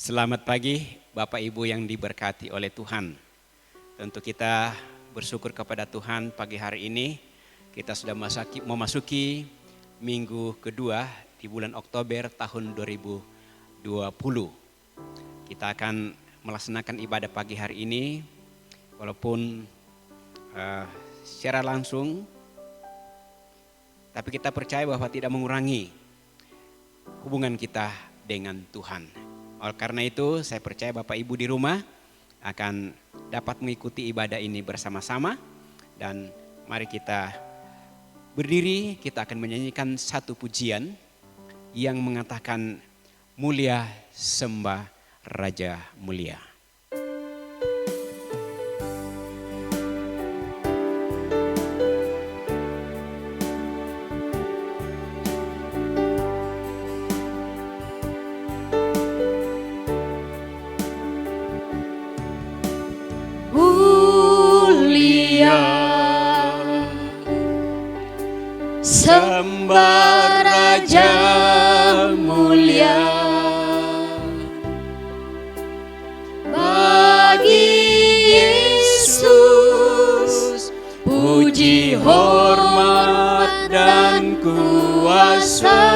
Selamat pagi Bapak Ibu yang diberkati oleh Tuhan. Tentu kita bersyukur kepada Tuhan pagi hari ini. Kita sudah memasuki minggu kedua di bulan Oktober tahun 2020. Kita akan melaksanakan ibadah pagi hari ini walaupun secara langsung, tapi kita percaya bahwa tidak mengurangi hubungan kita dengan Tuhan. Oleh karena itu saya percaya Bapak Ibu di rumah akan dapat mengikuti ibadah ini bersama-sama. Dan mari kita berdiri, kita akan menyanyikan satu pujian yang mengatakan mulia sembah Raja Mulia. Sembah Raja mulia, bagi Yesus puji, hormat dan kuasa.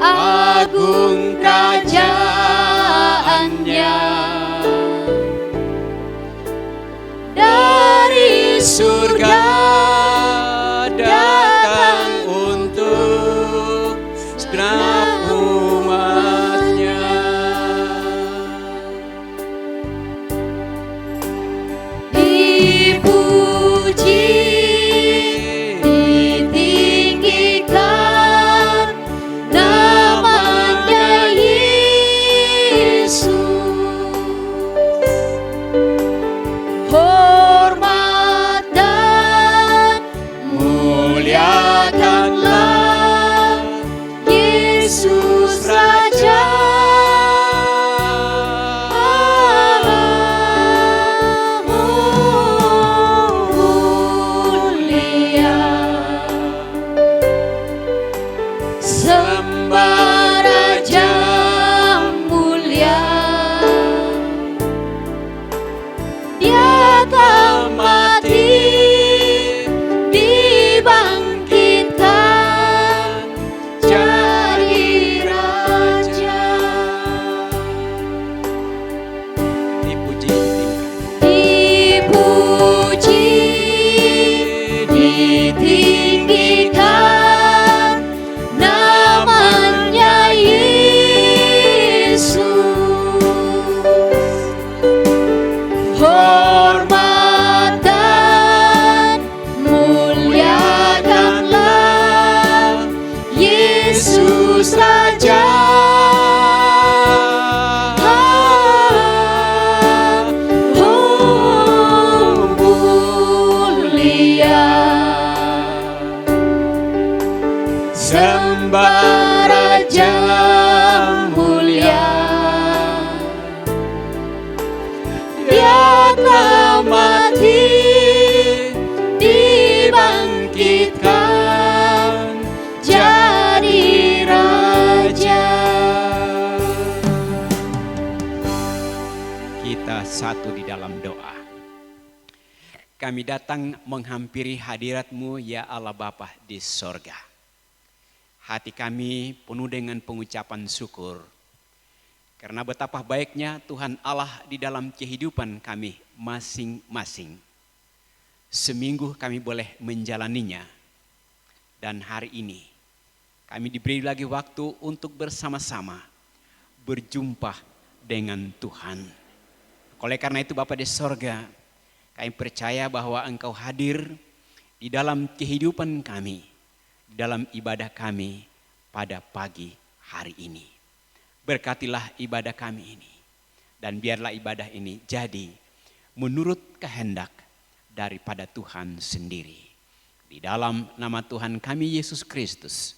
Agung kerajaannya, dari surga datang untuk segenap umatnya. Dipuji, satu di dalam doa. Kami datang menghampiri hadirat-Mu ya Allah Bapa di sorga. Hati kami penuh dengan pengucapan syukur. Karena betapa baiknya Tuhan Allah di dalam kehidupan kami masing-masing. Seminggu kami boleh menjalaninya. Dan hari ini kami diberi lagi waktu untuk bersama-sama berjumpa dengan Tuhan. Oleh karena itu Bapa di sorga, kami percaya bahwa Engkau hadir di dalam kehidupan kami, di dalam ibadah kami pada pagi hari ini. Berkatilah ibadah kami ini, dan biarlah ibadah ini jadi menurut kehendak daripada Tuhan sendiri. Di dalam nama Tuhan kami Yesus Kristus,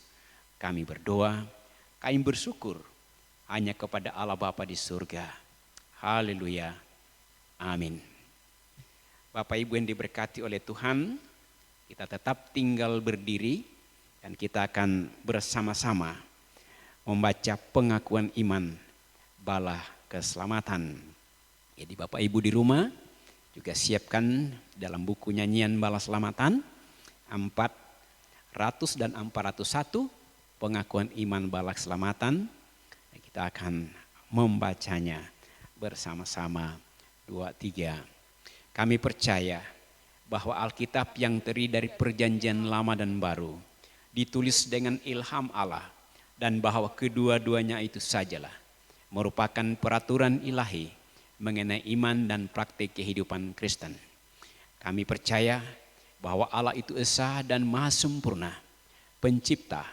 kami berdoa, kami bersyukur hanya kepada Allah Bapa di surga. Haleluya. Amin. Bapak Ibu yang diberkati oleh Tuhan, kita tetap tinggal berdiri dan kita akan bersama-sama membaca pengakuan iman bala keselamatan. Jadi Bapak Ibu di rumah juga siapkan dalam buku nyanyian bala selamatan 400 dan 401 pengakuan iman bala keselamatan. Kita akan membacanya bersama-sama 2-3. Kami percaya bahwa Alkitab yang terdiri dari perjanjian lama dan baru ditulis dengan ilham Allah dan bahwa kedua-duanya itu sajalah merupakan peraturan ilahi mengenai iman dan praktik kehidupan Kristen. Kami percaya bahwa Allah itu esa dan maha sempurna, pencipta,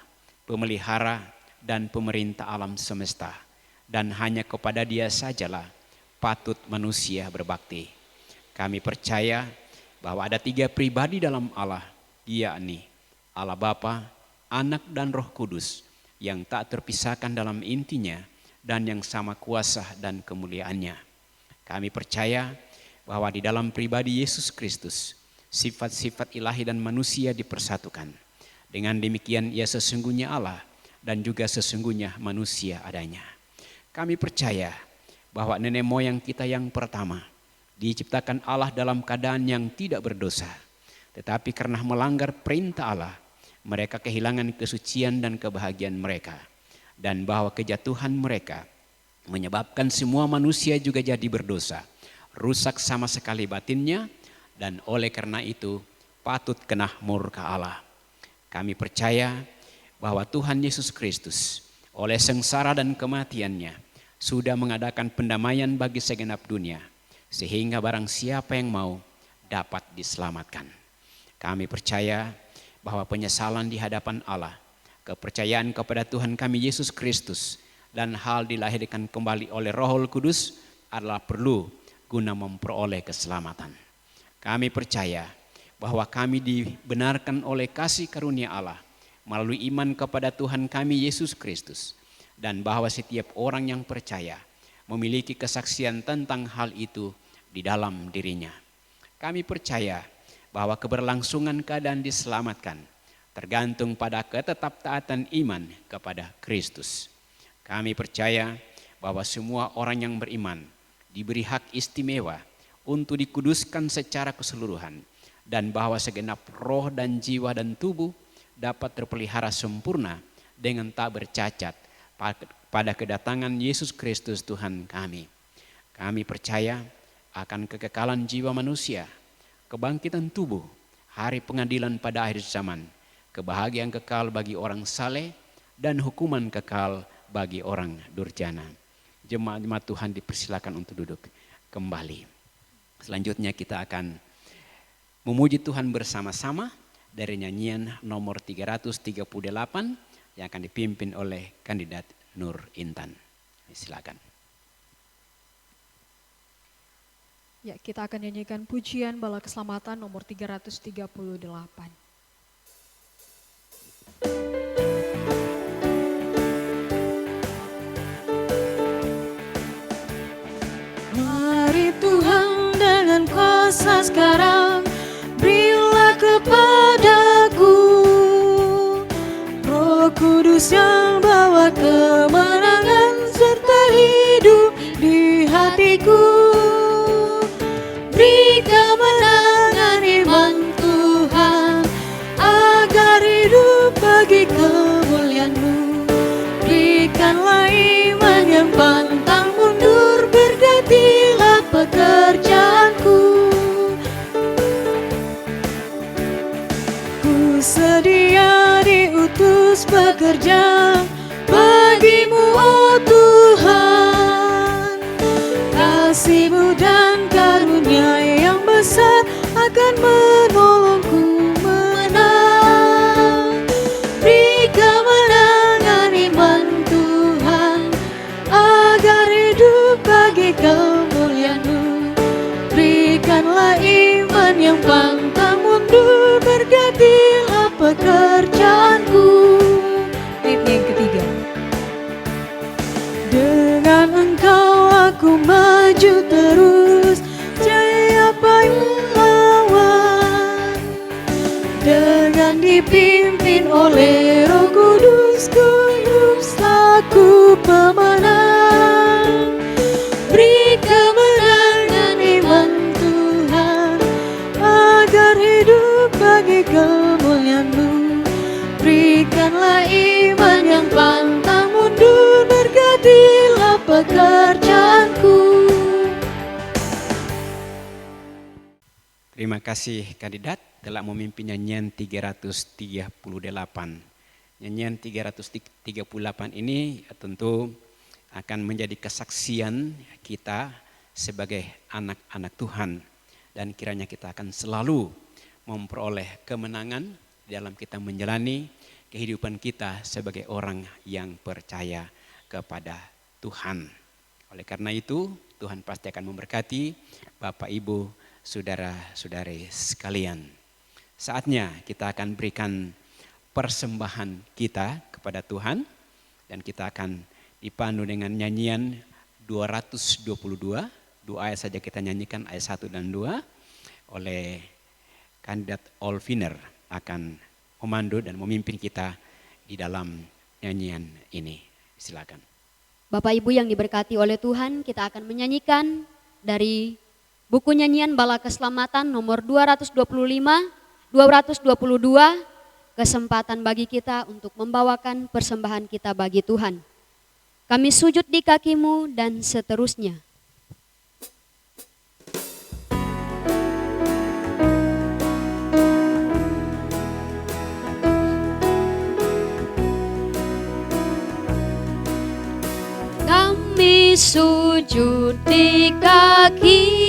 pemelihara dan pemerintah alam semesta, dan hanya kepada Dia sajalah patut manusia berbakti. Kami percaya bahwa ada 3 pribadi dalam Allah, yakni Allah Bapa, Anak dan Roh Kudus yang tak terpisahkan dalam intinya dan yang sama kuasa dan kemuliaannya. Kami percaya bahwa di dalam pribadi Yesus Kristus, sifat-sifat ilahi dan manusia dipersatukan. Dengan demikian Ia sesungguhnya Allah dan juga sesungguhnya manusia adanya. Kami percaya bahwa nenek moyang kita yang pertama diciptakan Allah dalam keadaan yang tidak berdosa. Tetapi karena melanggar perintah Allah, mereka kehilangan kesucian dan kebahagiaan mereka. Dan bahwa kejatuhan mereka menyebabkan semua manusia juga jadi berdosa. Rusak sama sekali batinnya, dan oleh karena itu patut kena murka Allah. Kami percaya bahwa Tuhan Yesus Kristus oleh sengsara dan kematiannya sudah mengadakan pendamaian bagi segenap dunia, sehingga barang siapa yang mau dapat diselamatkan. Kami percaya bahwa penyesalan di hadapan Allah, kepercayaan kepada Tuhan kami Yesus Kristus, dan hal dilahirkan kembali oleh Roh Kudus adalah perlu guna memperoleh keselamatan. Kami percaya bahwa kami dibenarkan oleh kasih karunia Allah melalui iman kepada Tuhan kami Yesus Kristus, dan bahwa setiap orang yang percaya memiliki kesaksian tentang hal itu di dalam dirinya. Kami percaya bahwa keberlangsungan keadaan diselamatkan tergantung pada ketetaptaatan iman kepada Kristus. Kami percaya bahwa semua orang yang beriman diberi hak istimewa untuk dikuduskan secara keseluruhan, dan bahwa segenap roh dan jiwa dan tubuh dapat terpelihara sempurna dengan tak bercacat pada kedatangan Yesus Kristus Tuhan kami. Kami percaya akan kekekalan jiwa manusia, kebangkitan tubuh, hari pengadilan pada akhir zaman, kebahagiaan kekal bagi orang saleh, dan hukuman kekal bagi orang durjana. Jemaat-jemaat Tuhan dipersilakan untuk duduk kembali. Selanjutnya kita akan memuji Tuhan bersama-sama dari nyanyian nomor 338 yang akan dipimpin oleh kandidat Nur Intan. Silakan. Ya, kita akan nyanyikan pujian bala keselamatan nomor 338. Mari Tuhan dengan kuasa sekarang, berilah kepadaku Roh Kudus yang bawa kemenangan serta hidup di hatiku. Beri kemenangan iman Tuhan agar hidup bagi kemuliaan-Mu. Berikanlah iman yang pantang mundur, bergantilah pekerjaanku. Ku sedia diutus bekerja bagi-Mu, oh Tuhan. Kasih-Mu dan karunia yang besar akan menolongku menang. Beri kemenangan iman Tuhan agar hidup bagi kemuliaan-Mu. Berikanlah iman yang pantang mundur, bergantilah pekerjaanku. Ayat yang ketiga. Dengan Engkau aku maju terus, jaya payunglah oleh Roh Kudus ku hidup selaku pemenang. Beri kemenangan iman Tuhan, agar hidup bagi kemuliaan-Mu. Berikanlah iman yang pantang mundur, berkatilah pekerjaanku. Terima kasih kandidat telah memimpin nyanyian 338. Nyanyian 338 ini tentu akan menjadi kesaksian kita sebagai anak-anak Tuhan. Dan kiranya kita akan selalu memperoleh kemenangan dalam kita menjalani kehidupan kita sebagai orang yang percaya kepada Tuhan. Oleh karena itu, Tuhan pasti akan memberkati Bapak, Ibu, saudara-saudari sekalian. Saatnya kita akan berikan persembahan kita kepada Tuhan. Dan kita akan dipandu dengan nyanyian 222. 2 ayat saja kita nyanyikan, ayat 1 dan 2. Oleh kandidat Olviner akan memandu dan memimpin kita di dalam nyanyian ini. Silakan. Bapak Ibu yang diberkati oleh Tuhan, kita akan menyanyikan dari buku nyanyian Bala Keselamatan nomor 225, 222, kesempatan bagi kita untuk membawakan persembahan kita bagi Tuhan. Kami sujud di kaki-Mu dan seterusnya. Kami sujud di kaki-Mu,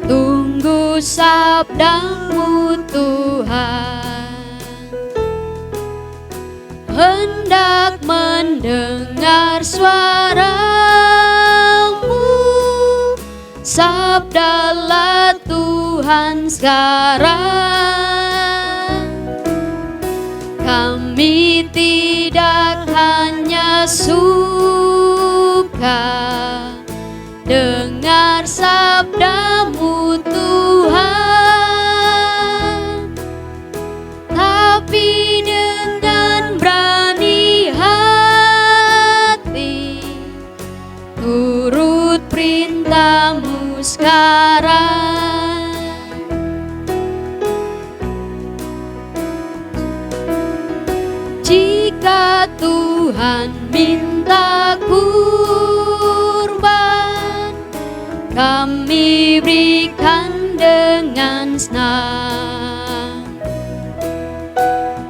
tunggu sabda-Mu Tuhan. Hendak mendengar suara-Mu, sabdalah Tuhan sekarang. Kami tidak hanya suka dengar sabda-Mu Tuhan, tapi dengan berani hati turut perintah-Mu sekarang. Jika Tuhan minta kurban, kami berikan dengan senang.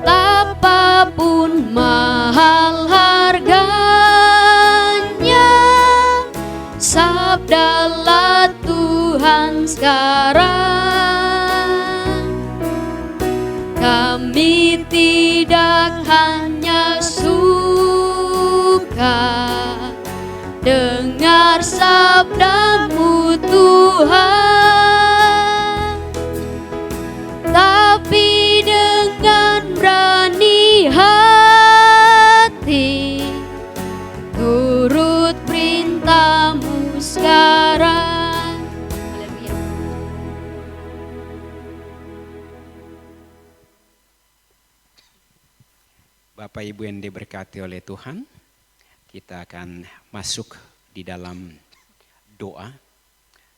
Apapun mahal harganya, sabdalah Tuhan sekarang. Kami tidak hanya suka dengar sabda-Mu Tuhan, tapi dengan berani hati turut perintah-Mu sekarang. Haleluya. Bapak Ibu yang diberkati oleh Tuhan, kita akan masuk di dalam doa.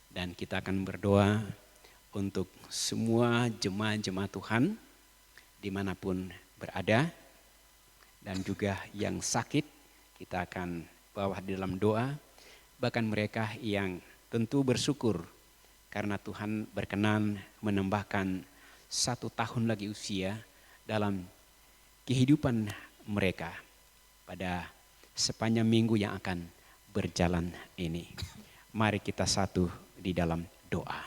Dan kita akan berdoa untuk semua jemaat-jemaat Tuhan dimanapun berada. Dan juga yang sakit kita akan bawa di dalam doa. Bahkan mereka yang tentu bersyukur karena Tuhan berkenan menambahkan 1 tahun lagi usia dalam kehidupan mereka pada sepanjang minggu yang akan berjalan ini. Mari kita satu di dalam doa.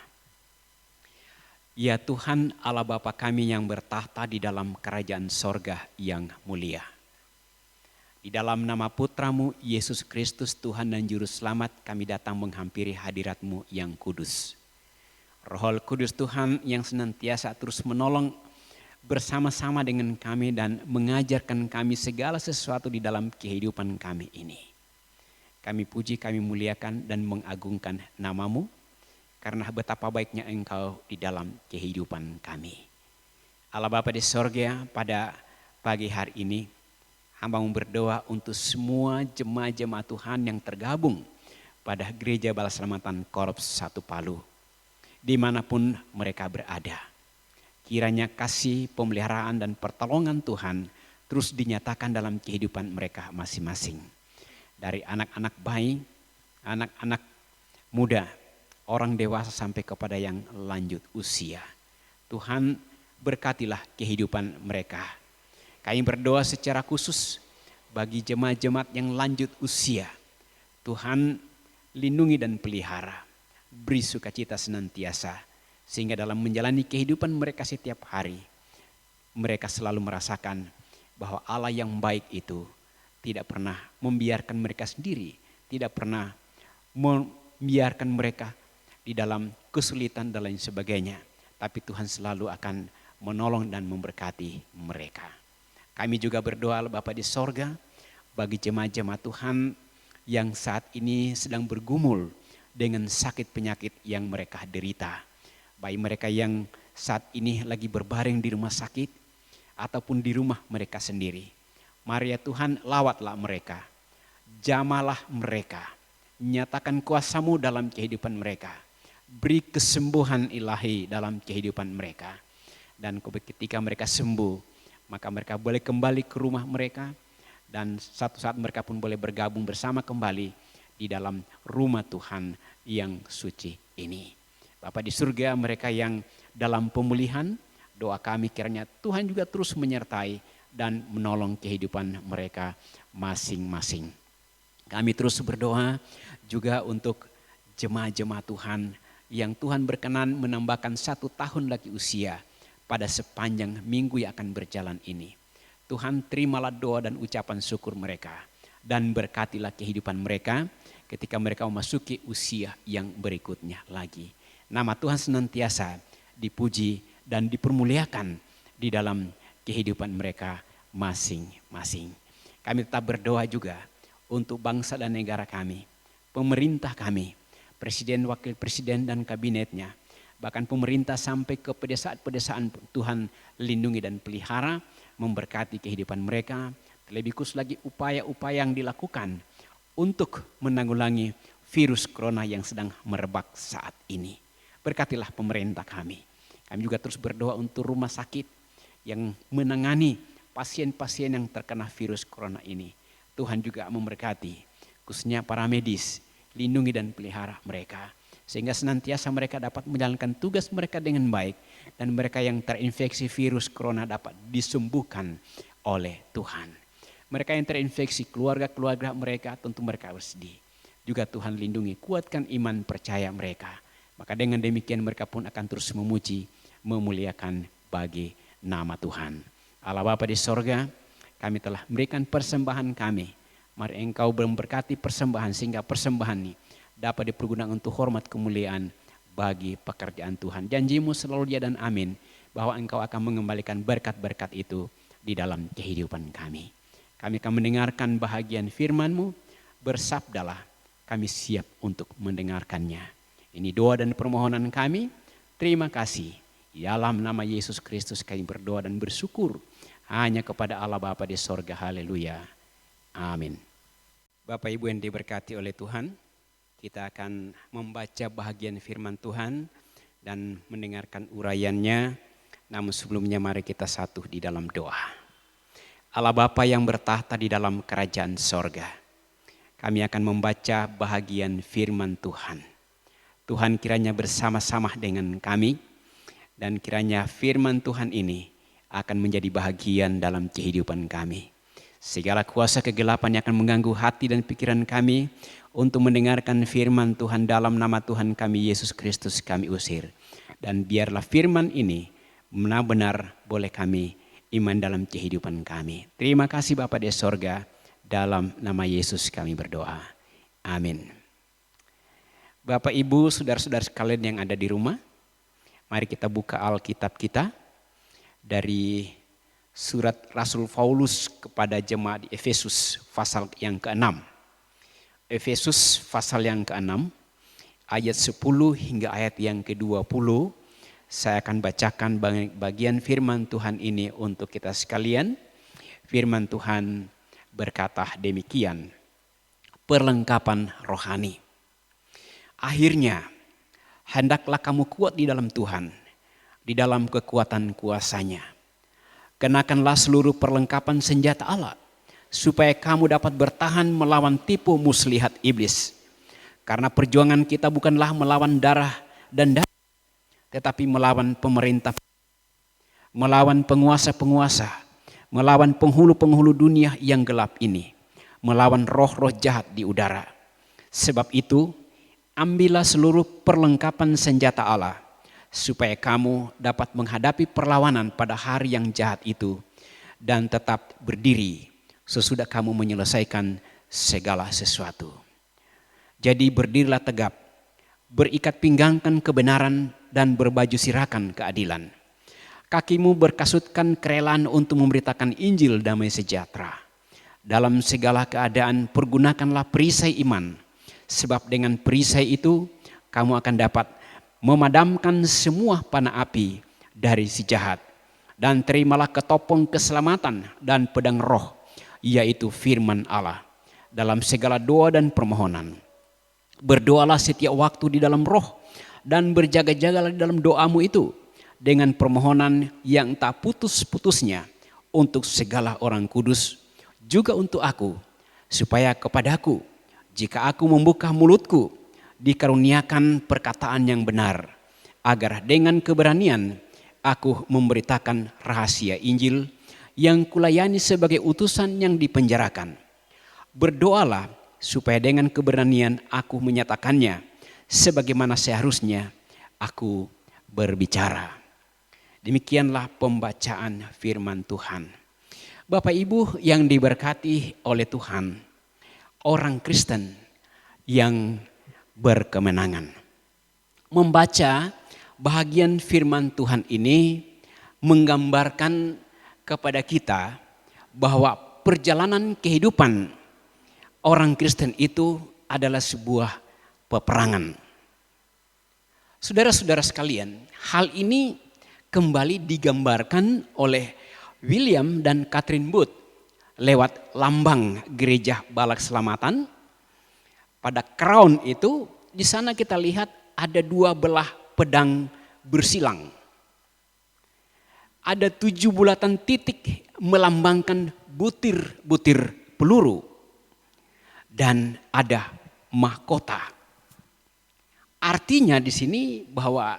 Ya Tuhan Allah Bapa kami yang bertahta di dalam kerajaan sorga yang mulia. Di dalam nama Putra-Mu Yesus Kristus Tuhan dan Juru Selamat kami datang menghampiri hadirat-Mu yang kudus. Roh Kudus Tuhan yang senantiasa terus menolong bersama-sama dengan kami dan mengajarkan kami segala sesuatu di dalam kehidupan kami ini. Kami puji, kami muliakan dan mengagungkan nama-Mu karena betapa baiknya Engkau di dalam kehidupan kami. Allah Bapa di sorga, pada pagi hari ini hamba mau berdoa untuk semua jemaat-jemaat Tuhan yang tergabung pada Gereja Balas Selamatan Korps 1 Palu. Dimanapun mereka berada. Kiranya kasih, pemeliharaan dan pertolongan Tuhan terus dinyatakan dalam kehidupan mereka masing-masing. Dari anak-anak bayi, anak-anak muda, orang dewasa sampai kepada yang lanjut usia. Tuhan berkatilah kehidupan mereka. Kami berdoa secara khusus bagi jemaat-jemaat yang lanjut usia. Tuhan lindungi dan pelihara, beri sukacita senantiasa, sehingga dalam menjalani kehidupan mereka setiap hari, mereka selalu merasakan bahwa Allah yang baik itu tidak pernah membiarkan mereka sendiri, tidak pernah membiarkan mereka di dalam kesulitan dan lain sebagainya. Tapi Tuhan selalu akan menolong dan memberkati mereka. Kami juga berdoa Bapa di sorga bagi jemaat-jemaat Tuhan yang saat ini sedang bergumul dengan sakit penyakit yang mereka derita. Baik mereka yang saat ini lagi berbaring di rumah sakit ataupun di rumah mereka sendiri. Mari ya Tuhan, lawatlah mereka, jamalah mereka, nyatakan kuasa-Mu dalam kehidupan mereka. Beri kesembuhan ilahi dalam kehidupan mereka. Dan ketika mereka sembuh, maka mereka boleh kembali ke rumah mereka. Dan satu saat mereka pun boleh bergabung bersama kembali di dalam rumah Tuhan yang suci ini. Bapa di surga, mereka yang dalam pemulihan, doa kami kiranya Tuhan juga terus menyertai dan menolong kehidupan mereka masing-masing. Kami terus berdoa juga untuk jemaat-jemaat Tuhan yang Tuhan berkenan menambahkan 1 tahun lagi usia pada sepanjang minggu yang akan berjalan ini. Tuhan terimalah doa dan ucapan syukur mereka dan berkatilah kehidupan mereka ketika mereka memasuki usia yang berikutnya lagi. Nama Tuhan senantiasa dipuji dan dipermuliakan di dalam kehidupan mereka masing-masing. Kami tetap berdoa juga untuk bangsa dan negara kami, pemerintah kami, presiden, wakil presiden dan kabinetnya, bahkan pemerintah sampai ke pedesaan-pedesaan. Tuhan lindungi dan pelihara, memberkati kehidupan mereka. Lebih khusus lagi upaya-upaya yang dilakukan untuk menanggulangi virus corona yang sedang merebak saat ini. Berkatilah pemerintah kami. Kami juga terus berdoa untuk rumah sakit yang menangani pasien-pasien yang terkena virus corona ini. Tuhan juga memberkati, khususnya para medis, lindungi dan pelihara mereka. Sehingga senantiasa mereka dapat menjalankan tugas mereka dengan baik. Dan mereka yang terinfeksi virus corona dapat disembuhkan oleh Tuhan. Mereka yang terinfeksi, keluarga-keluarga mereka tentu mereka bersedih. Juga Tuhan lindungi, kuatkan iman percaya mereka. Maka dengan demikian mereka pun akan terus memuji, memuliakan bagi nama Tuhan. Allah Bapa di sorga, kami telah memberikan persembahan kami. Mari Engkau memberkati persembahan sehingga persembahan ini dapat dipergunakan untuk hormat kemuliaan bagi pekerjaan Tuhan. Janji-Mu selalu ya dan amin bahwa Engkau akan mengembalikan berkat-berkat itu di dalam kehidupan kami. Kami akan mendengarkan bahagian firman-Mu, bersabdalah, kami siap untuk mendengarkannya. Ini doa dan permohonan kami. Terima kasih. Di dalam nama Yesus Kristus kami berdoa dan bersyukur hanya kepada Allah Bapa di sorga. Haleluya. Amin. Bapak Ibu yang diberkati oleh Tuhan, kita akan membaca bahagian firman Tuhan dan mendengarkan uraiannya. Namun sebelumnya mari kita satu di dalam doa. Allah Bapa yang bertahta di dalam kerajaan sorga, kami akan membaca bahagian firman Tuhan. Tuhan kiranya bersama-sama dengan kami dan kiranya firman Tuhan ini akan menjadi bahagian dalam kehidupan kami. Segala kuasa kegelapan yang akan mengganggu hati dan pikiran kami untuk mendengarkan firman Tuhan dalam nama Tuhan kami Yesus Kristus kami usir. Dan biarlah firman ini benar-benar boleh kami iman dalam kehidupan kami. Terima kasih Bapa di sorga, dalam nama Yesus kami berdoa. Amin. Bapak Ibu, saudara-saudara sekalian yang ada di rumah, mari kita buka Alkitab kita dari surat Rasul Paulus kepada jemaat di Efesus pasal yang ke-6. Efesus pasal yang ke-6 ayat 10 hingga ayat yang ke-20. Saya akan bacakan bagian firman Tuhan ini untuk kita sekalian. Firman Tuhan berkata demikian, perlengkapan rohani. Akhirnya, hendaklah kamu kuat di dalam Tuhan, di dalam kekuatan kuasa-Nya. Kenakanlah seluruh perlengkapan senjata Allah, supaya kamu dapat bertahan melawan tipu muslihat iblis. Karena perjuangan kita bukanlah melawan darah dan daging, tetapi melawan pemerintah, melawan penguasa-penguasa, melawan penghulu-penghulu dunia yang gelap ini, melawan roh-roh jahat di udara. Sebab itu, ambillah seluruh perlengkapan senjata Allah, supaya kamu dapat menghadapi perlawanan pada hari yang jahat itu, dan tetap berdiri sesudah kamu menyelesaikan segala sesuatu. Jadi berdirilah tegap, berikat pinggangkan kebenaran, dan berbaju sirakan keadilan. Kakimu berkasutkan kerelaan untuk memberitakan Injil damai sejahtera. Dalam segala keadaan pergunakanlah perisai iman, sebab dengan perisai itu kamu akan dapat memadamkan semua panah api dari si jahat. Dan terimalah ketopong keselamatan dan pedang roh, yaitu firman Allah, dalam segala doa dan permohonan. Berdoalah setiap waktu di dalam roh, dan berjaga-jagalah di dalam doamu itu dengan permohonan yang tak putus-putusnya untuk segala orang kudus, juga untuk aku, supaya kepadaku, jika aku membuka mulutku, dikaruniakan perkataan yang benar, agar dengan keberanian aku memberitakan rahasia Injil yang kulayani sebagai utusan yang dipenjarakan. Berdoalah supaya dengan keberanian aku menyatakannya, sebagaimana seharusnya aku berbicara. Demikianlah pembacaan firman Tuhan. Bapak Ibu yang diberkati oleh Tuhan, orang Kristen yang berkemenangan. Membaca bahagian firman Tuhan ini menggambarkan kepada kita bahwa perjalanan kehidupan orang Kristen itu adalah sebuah peperangan. Saudara-saudara sekalian, hal ini kembali digambarkan oleh William dan Catherine Booth lewat lambang gereja Bala Keselamatan. Pada crown itu, di sana kita lihat ada 2 belah pedang bersilang. Ada 7 bulatan titik melambangkan butir-butir peluru. Dan ada mahkota. Artinya di sini bahwa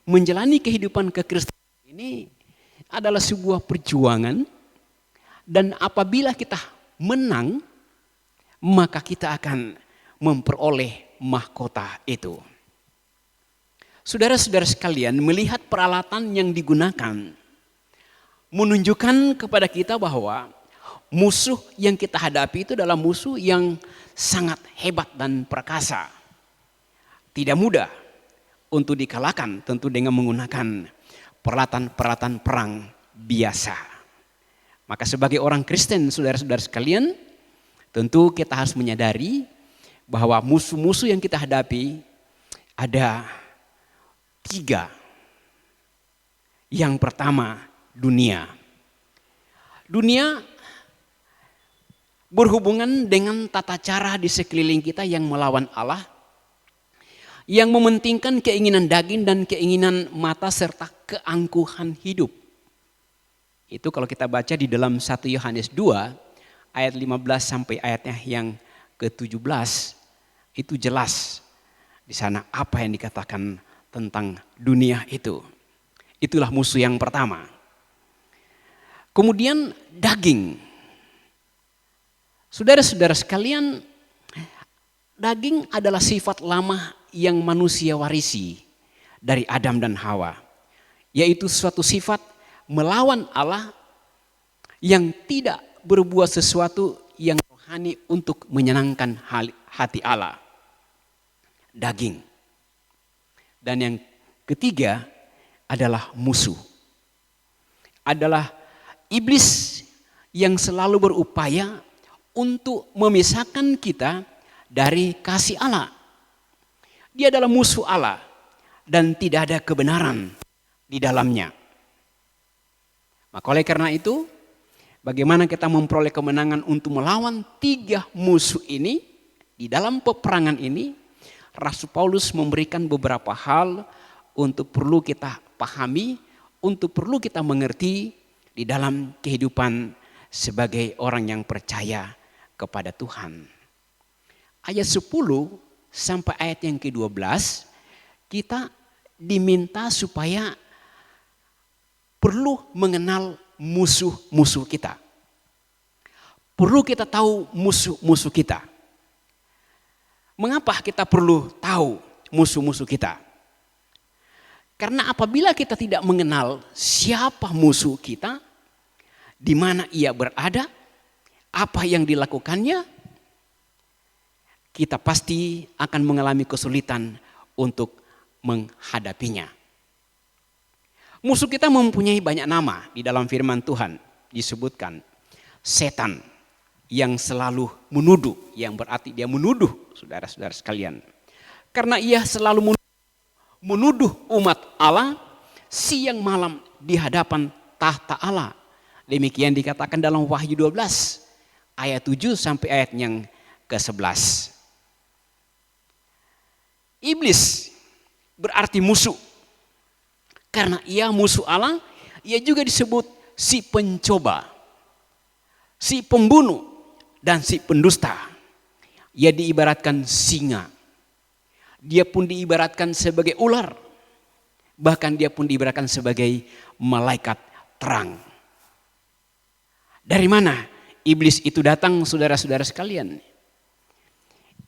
menjalani kehidupan kekristenan ini adalah sebuah perjuangan, dan apabila kita menang, maka kita akan memperoleh mahkota itu. Saudara-saudara sekalian, melihat peralatan yang digunakan menunjukkan kepada kita bahwa musuh yang kita hadapi itu adalah musuh yang sangat hebat dan perkasa. Tidak mudah untuk dikalahkan, tentu dengan menggunakan peralatan-peralatan perang biasa. Maka sebagai orang Kristen, saudara-saudara sekalian, tentu kita harus menyadari bahwa musuh-musuh yang kita hadapi ada 3. Yang pertama, dunia. Dunia berhubungan dengan tata cara di sekeliling kita yang melawan Allah, yang mementingkan keinginan daging dan keinginan mata serta keangkuhan hidup. Itu kalau kita baca di dalam 1 Yohanes 2 ayat 15 sampai ayatnya yang ke-17, itu jelas di sana apa yang dikatakan tentang dunia itu. Itulah musuh yang pertama. Kemudian daging. Saudara-saudara sekalian, daging adalah sifat lama yang manusia warisi dari Adam dan Hawa, yaitu suatu sifat melawan Allah yang tidak berbuat sesuatu yang rohani untuk menyenangkan hati Allah. Daging. Dan yang ketiga adalah musuh. Adalah iblis yang selalu berupaya untuk memisahkan kita dari kasih Allah. Dia adalah musuh Allah dan tidak ada kebenaran di dalamnya. Maka oleh karena itu, bagaimana kita memperoleh kemenangan untuk melawan 3 musuh ini? Di dalam peperangan ini, Rasul Paulus memberikan beberapa hal untuk perlu kita pahami, untuk perlu kita mengerti di dalam kehidupan sebagai orang yang percaya kepada Tuhan. Ayat 10 sampai ayat yang ke-12, kita diminta supaya perlu mengenal musuh-musuh kita. Perlu kita tahu musuh-musuh kita. Mengapa kita perlu tahu musuh-musuh kita? Karena apabila kita tidak mengenal siapa musuh kita, di mana ia berada, apa yang dilakukannya, kita pasti akan mengalami kesulitan untuk menghadapinya. Musuh kita mempunyai banyak nama di dalam firman Tuhan. Disebutkan setan yang selalu menuduh, yang berarti dia menuduh saudara-saudara sekalian. Karena ia selalu menuduh umat Allah siang malam di hadapan tahta Allah. Demikian dikatakan dalam Wahyu 12 ayat 7 sampai ayat yang ke-11. Iblis berarti musuh. Karena ia musuh Allah, ia juga disebut si pencoba, si pembunuh, dan si pendusta. Ia diibaratkan singa. Dia pun diibaratkan sebagai ular. Bahkan dia pun diibaratkan sebagai malaikat terang. Dari mana iblis itu datang, saudara-saudara sekalian?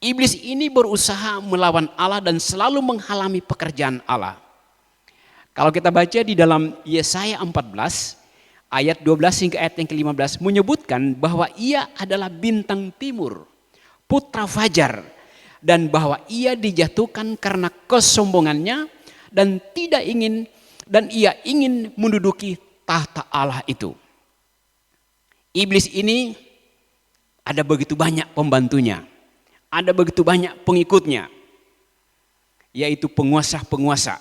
Iblis ini berusaha melawan Allah dan selalu menghalangi pekerjaan Allah. Kalau kita baca di dalam Yesaya 14 ayat 12 hingga ayat yang ke-15 menyebutkan bahwa ia adalah bintang timur, putra fajar, dan bahwa ia dijatuhkan karena kesombongannya dan ia ingin menduduki tahta Allah itu. Iblis ini ada begitu banyak pembantunya, ada begitu banyak pengikutnya, yaitu penguasa-penguasa,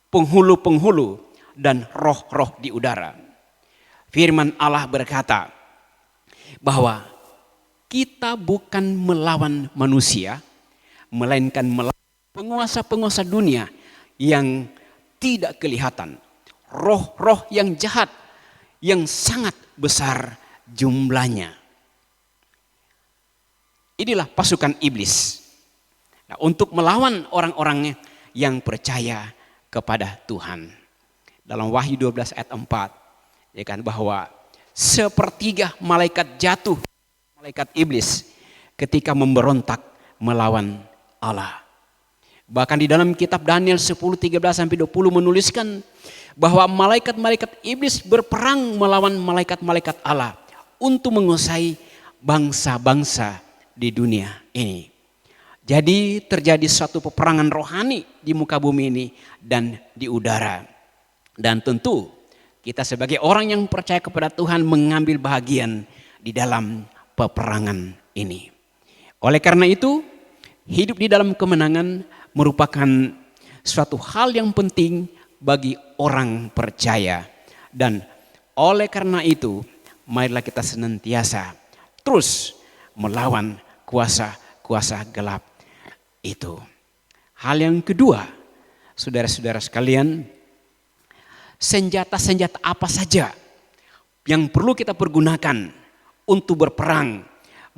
penghulu-penghulu, dan roh-roh di udara. Firman Allah berkata bahwa kita bukan melawan manusia, melainkan melawan penguasa-penguasa dunia yang tidak kelihatan. Roh-roh yang jahat yang sangat besar jumlahnya. Inilah pasukan iblis. Nah, untuk melawan orang-orang yang percaya kepada Tuhan. Dalam Wahyu 12 ayat 4, ya kan, bahwa sepertiga malaikat jatuh, malaikat iblis, ketika memberontak melawan Allah. Bahkan di dalam kitab Daniel 10:13-20 menuliskan bahwa malaikat-malaikat iblis berperang melawan malaikat-malaikat Allah untuk menguasai bangsa-bangsa di dunia ini. Jadi terjadi suatu peperangan rohani di muka bumi ini dan di udara. Dan tentu kita sebagai orang yang percaya kepada Tuhan mengambil bahagian di dalam peperangan ini. Oleh karena itu, hidup di dalam kemenangan merupakan suatu hal yang penting bagi orang percaya. Dan oleh karena itu, marilah kita senantiasa terus melawan kuasa-kuasa gelap itu. Hal yang kedua, saudara-saudara sekalian, senjata-senjata apa saja yang perlu kita pergunakan untuk berperang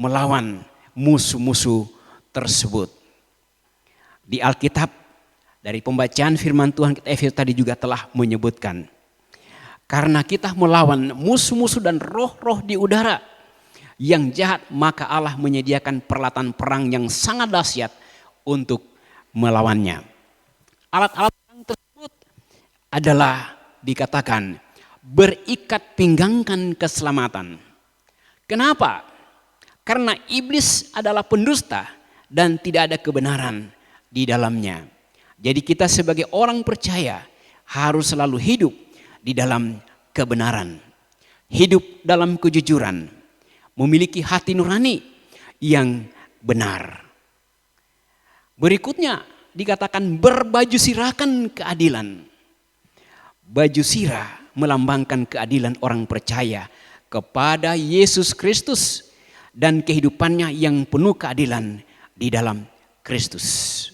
melawan musuh-musuh tersebut. Di Alkitab, dari pembacaan firman Tuhan kita tadi juga telah menyebutkan, karena kita melawan musuh-musuh dan roh-roh di udara yang jahat, maka Allah menyediakan peralatan perang yang sangat dahsyat untuk melawannya. Alat-alat perang tersebut adalah dikatakan berikat pinggangkan keselamatan. Kenapa? Karena iblis adalah pendusta dan tidak ada kebenaran di dalamnya. Jadi kita sebagai orang percaya harus selalu hidup di dalam kebenaran, hidup dalam kejujuran, memiliki hati nurani yang benar. Berikutnya dikatakan berbaju sirahkan keadilan. Baju sirah melambangkan keadilan orang percaya kepada Yesus Kristus dan kehidupannya yang penuh keadilan di dalam Kristus.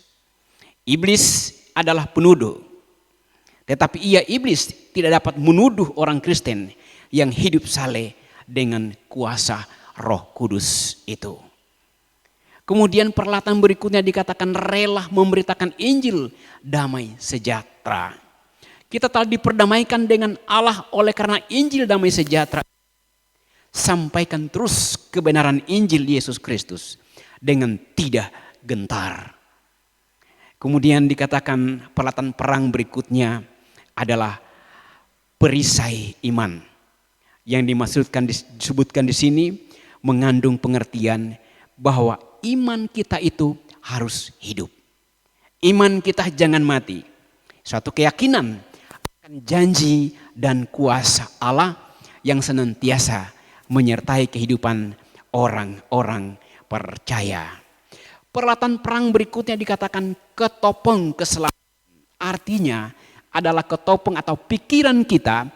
Iblis adalah penuduh, tetapi iblis tidak dapat menuduh orang Kristen yang hidup saleh dengan kuasa Roh Kudus itu. Kemudian peralatan berikutnya dikatakan rela memberitakan Injil damai sejahtera. Kita telah diperdamaikan dengan Allah oleh karena Injil damai sejahtera. Sampaikan terus kebenaran Injil Yesus Kristus dengan tidak gentar. Kemudian dikatakan peralatan perang berikutnya adalah perisai iman. Yang disebutkan di sini mengandung pengertian bahwa iman kita itu harus hidup. Iman kita jangan mati. Suatu keyakinan akan janji dan kuasa Allah yang senantiasa menyertai kehidupan orang-orang percaya. Peralatan perang berikutnya dikatakan ketopeng keselamatan. Artinya adalah ketopeng atau pikiran kita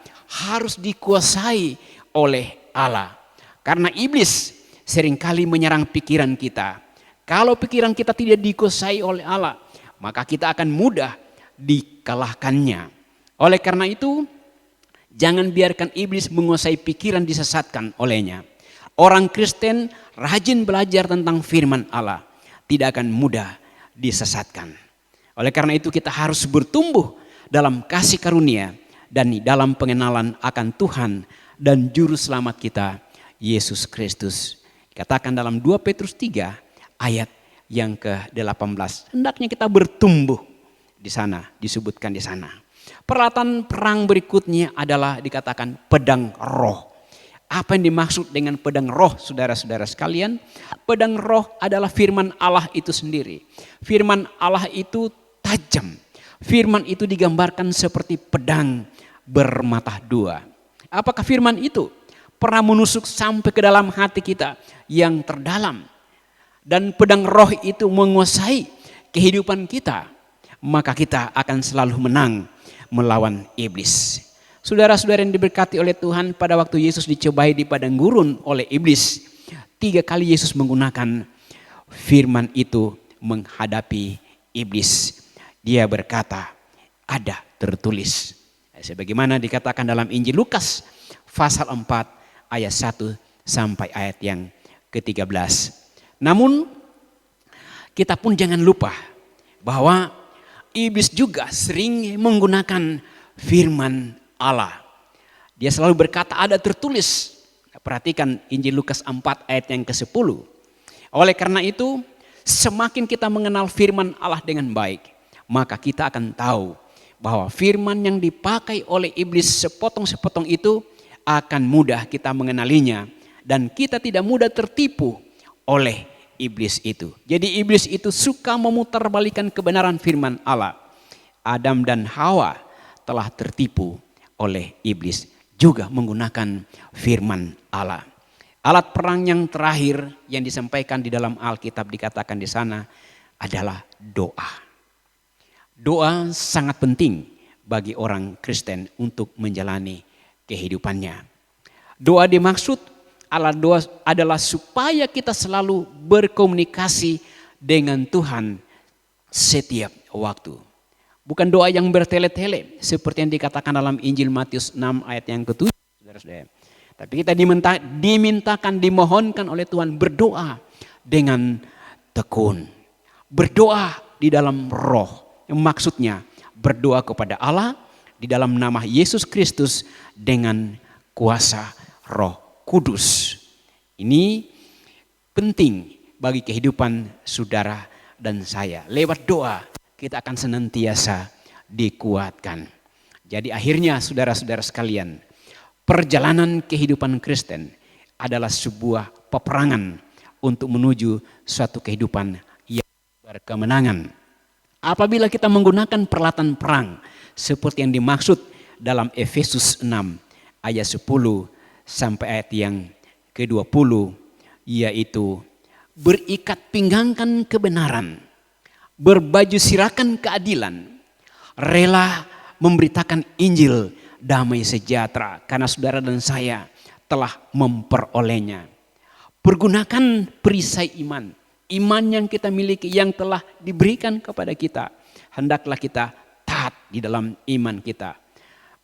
harus dikuasai oleh Allah. Karena iblis seringkali menyerang pikiran kita. Kalau pikiran kita tidak dikuasai oleh Allah, maka kita akan mudah dikalahkannya. Oleh karena itu, jangan biarkan iblis menguasai pikiran disesatkan olehnya. Orang Kristen rajin belajar tentang firman Allah, tidak akan mudah disesatkan. Oleh karena itu kita harus bertumbuh dalam kasih karunia dan dalam pengenalan akan Tuhan dan Juru Selamat kita, Yesus Kristus. Dikatakan dalam 2 Petrus 3 ayat yang ke-18. Hendaknya kita bertumbuh di sana, disebutkan di sana. Peralatan perang berikutnya adalah dikatakan pedang roh. Apa yang dimaksud dengan pedang roh, saudara-saudara sekalian? Pedang roh adalah firman Allah itu sendiri. Firman Allah itu tajam. Firman itu digambarkan seperti pedang bermata dua. Apakah firman itu pernah menusuk sampai ke dalam hati kita yang terdalam? Dan pedang roh itu menguasai kehidupan kita. Maka kita akan selalu menang melawan iblis. Saudara-saudara yang diberkati oleh Tuhan, pada waktu Yesus dicobai di padang gurun oleh iblis, 3 kali Yesus menggunakan firman itu menghadapi iblis. Dia berkata, ada tertulis. Sebagaimana dikatakan dalam Injil Lukas pasal 4 ayat 1 sampai ayat yang ke-13. Namun kita pun jangan lupa bahwa iblis juga sering menggunakan firman Allah. Dia selalu berkata ada tertulis. Perhatikan Injil Lukas 4 ayat yang ke-10. Oleh karena itu, semakin kita mengenal firman Allah dengan baik, maka kita akan tahu bahwa firman yang dipakai oleh iblis sepotong-sepotong itu akan mudah kita mengenalinya. Dan kita tidak mudah tertipu oleh iblis itu. Jadi iblis itu suka memutarbalikan kebenaran firman Allah. Adam dan Hawa telah tertipu oleh iblis juga menggunakan firman Allah. Alat perang yang terakhir yang disampaikan di dalam Alkitab dikatakan di sana adalah doa. Doa sangat penting bagi orang Kristen untuk menjalani kehidupannya. Doa dimaksud adalah supaya kita selalu berkomunikasi dengan Tuhan setiap waktu. Bukan doa yang bertele-tele seperti yang dikatakan dalam Injil Matius 6 ayat yang ke-7. Saudara-saudara. Tapi kita dimintakan, dimohonkan oleh Tuhan berdoa dengan tekun. Berdoa di dalam roh. Maksudnya berdoa kepada Allah di dalam nama Yesus Kristus dengan kuasa Roh Kudus. Ini penting bagi kehidupan saudara dan saya. Lewat doa kita akan senantiasa dikuatkan. Jadi akhirnya saudara-saudara sekalian, perjalanan kehidupan Kristen adalah sebuah peperangan untuk menuju suatu kehidupan yang berkemenangan. Apabila kita menggunakan peralatan perang seperti yang dimaksud dalam Efesus 6 ayat 10 sampai ayat yang ke-20, yaitu berikat pinggangkan kebenaran, berbaju sirakan keadilan, rela memberitakan Injil damai sejahtera karena saudara dan saya telah memperolehnya. Pergunakan perisai iman. Iman yang kita miliki yang telah diberikan kepada kita. Hendaklah kita taat di dalam iman kita.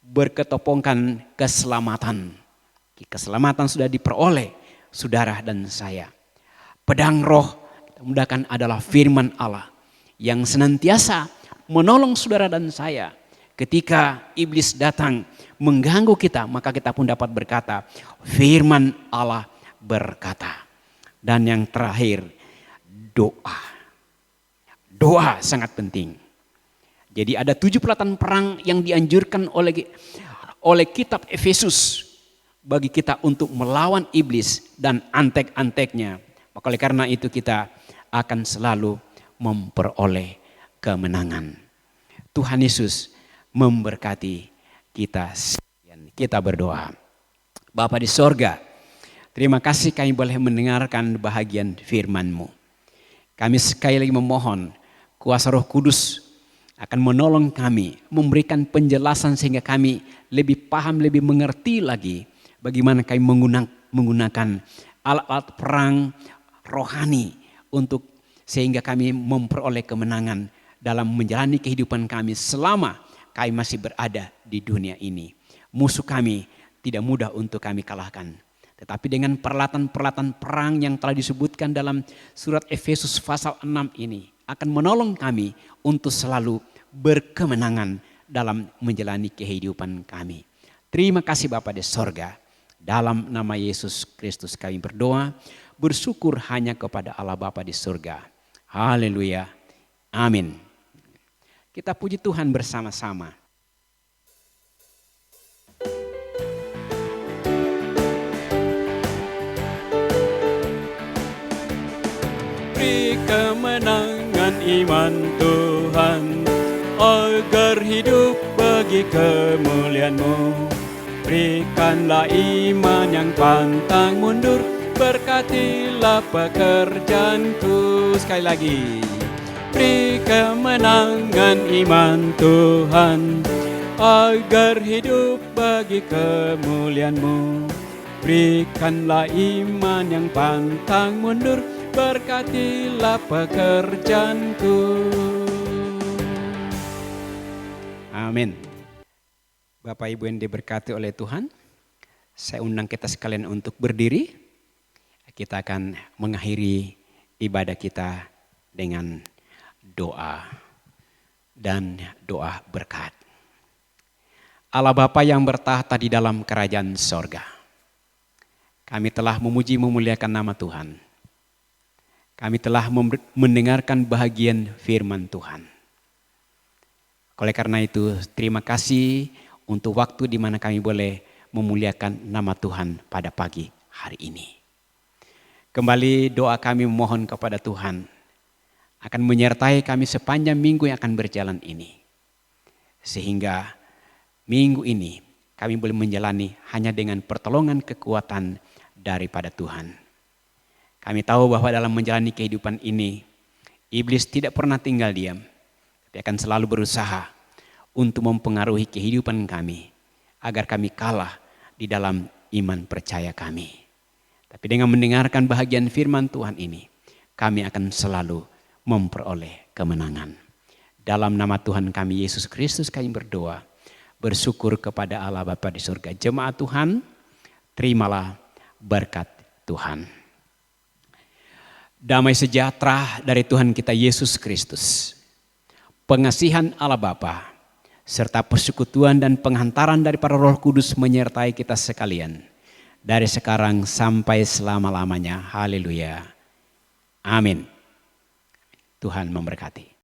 Berketopongkan keselamatan. Keselamatan sudah diperoleh saudara dan saya. Pedang roh kita mudahkan adalah firman Allah yang senantiasa menolong saudara dan saya. Ketika iblis datang mengganggu kita, maka kita pun dapat berkata, firman Allah berkata. Dan yang terakhir, doa. Doa sangat penting. Jadi ada 7 pelatihan perang yang dianjurkan oleh kitab Efesus bagi kita untuk melawan iblis dan antek-anteknya. Maka oleh karena itu kita akan selalu memperoleh kemenangan. Tuhan Yesus memberkati kita. Kita berdoa. Bapa di sorga, terima kasih kami boleh mendengarkan bahagian firman-Mu. Kami sekali lagi memohon kuasa Roh Kudus akan menolong kami, memberikan penjelasan sehingga kami lebih paham, lebih mengerti lagi bagaimana kami menggunakan alat-alat perang rohani untuk sehingga kami memperoleh kemenangan dalam menjalani kehidupan kami selama kami masih berada di dunia ini. Musuh kami tidak mudah untuk kami kalahkan. Tetapi dengan peralatan-peralatan perang yang telah disebutkan dalam surat Efesus pasal 6 ini akan menolong kami untuk selalu berkemenangan dalam menjalani kehidupan kami. Terima kasih Bapa di sorga. Dalam nama Yesus Kristus kami berdoa, bersyukur hanya kepada Allah Bapa di surga. Haleluya. Amin. Kita puji Tuhan bersama-sama. Beri kemenangan iman Tuhan, agar hidup bagi kemuliaan-Mu. Berikanlah iman yang pantang mundur, berkatilah pekerjaanku. Sekali lagi. Beri kemenangan iman Tuhan, agar hidup bagi kemuliaan-Mu. Berikanlah iman yang pantang mundur, berkatilah pekerjaanku. Amin. Bapak Ibu yang diberkati oleh Tuhan, saya undang kita sekalian untuk berdiri. Kita akan mengakhiri ibadah kita dengan doa dan doa berkat. Allah Bapa yang bertahta di dalam kerajaan sorga, kami telah memuji memuliakan nama Tuhan. Kami telah mendengarkan bahagian firman Tuhan. Oleh karena itu, terima kasih untuk waktu di mana kami boleh memuliakan nama Tuhan pada pagi hari ini. Kembali doa kami memohon kepada Tuhan akan menyertai kami sepanjang minggu yang akan berjalan ini. Sehingga minggu ini kami boleh menjalani hanya dengan pertolongan kekuatan daripada Tuhan. Kami tahu bahwa dalam menjalani kehidupan ini, iblis tidak pernah tinggal diam, tapi akan selalu berusaha untuk mempengaruhi kehidupan kami, agar kami kalah di dalam iman percaya kami. Tapi dengan mendengarkan bahagian firman Tuhan ini, kami akan selalu memperoleh kemenangan. Dalam nama Tuhan kami Yesus Kristus kami berdoa, bersyukur kepada Allah Bapa di surga. Jemaat Tuhan, terimalah berkat Tuhan. Damai sejahtera dari Tuhan kita Yesus Kristus, pengasihan Allah Bapa, serta persekutuan dan penghantaran daripada Roh Kudus menyertai kita sekalian, dari sekarang sampai selama-lamanya. Haleluya. Amin. Tuhan memberkati.